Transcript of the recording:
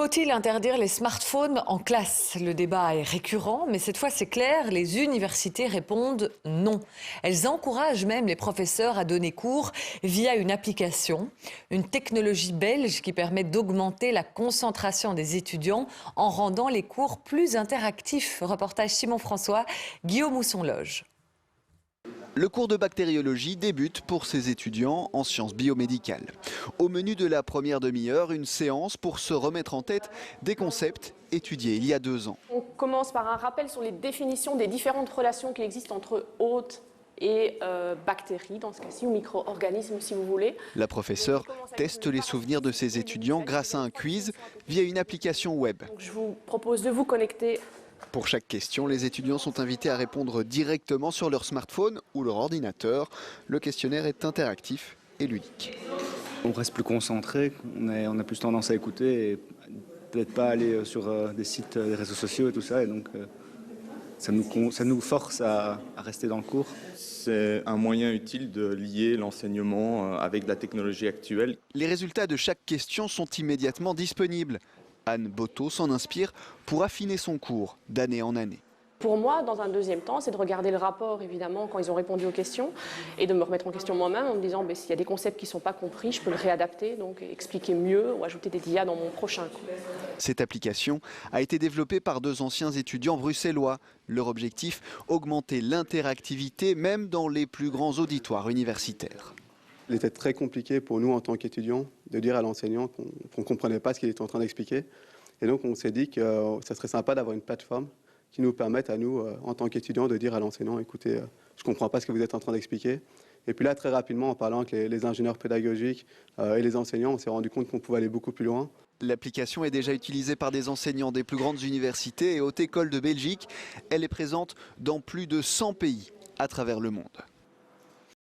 Faut-il interdire les smartphones en classe? Le débat est récurrent, mais cette fois c'est clair, les universités répondent non. Elles encouragent même les professeurs à donner cours via une application, une technologie belge qui permet d'augmenter la concentration des étudiants en rendant les cours plus interactifs. Reportage Simon François, Guillaume Mousson-Loge. Le cours de bactériologie débute pour ces étudiants en sciences biomédicales. Au menu de la première demi-heure, une séance pour se remettre en tête des concepts étudiés il y a 2 ans. On commence par un rappel sur les définitions des différentes relations qui existent entre hôtes et bactéries, dans ce cas-ci, ou micro-organismes si vous voulez. La professeure teste les souvenirs de ses étudiants grâce à un quiz via une application web. Donc, je vous propose de vous connecter. Pour chaque question, les étudiants sont invités à répondre directement sur leur smartphone ou leur ordinateur. Le questionnaire est interactif et ludique. On reste plus concentré, on a plus tendance à écouter et peut-être pas aller sur des sites, des réseaux sociaux et tout ça. Et donc ça nous force à rester dans le cours. C'est un moyen utile de lier l'enseignement avec la technologie actuelle. Les résultats de chaque question sont immédiatement disponibles. Anne Botto s'en inspire pour affiner son cours d'année en année. Pour moi, dans un deuxième temps, c'est de regarder le rapport, évidemment, quand ils ont répondu aux questions, et de me remettre en question moi-même en me disant, s'il y a des concepts qui ne sont pas compris, je peux le réadapter, donc expliquer mieux ou ajouter des dias dans mon prochain cours. Cette application a été développée par 2 anciens étudiants bruxellois. Leur objectif, augmenter l'interactivité même dans les plus grands auditoires universitaires. Il était très compliqué pour nous en tant qu'étudiants de dire à l'enseignant qu'on ne comprenait pas ce qu'il était en train d'expliquer. Et donc on s'est dit que ça serait sympa d'avoir une plateforme qui nous permette à nous, en tant qu'étudiants, de dire à l'enseignant, écoutez, je ne comprends pas ce que vous êtes en train d'expliquer. Et puis là, très rapidement, en parlant avec les ingénieurs pédagogiques et les enseignants, on s'est rendu compte qu'on pouvait aller beaucoup plus loin. L'application est déjà utilisée par des enseignants des plus grandes universités et hautes écoles de Belgique. Elle est présente dans plus de 100 pays à travers le monde.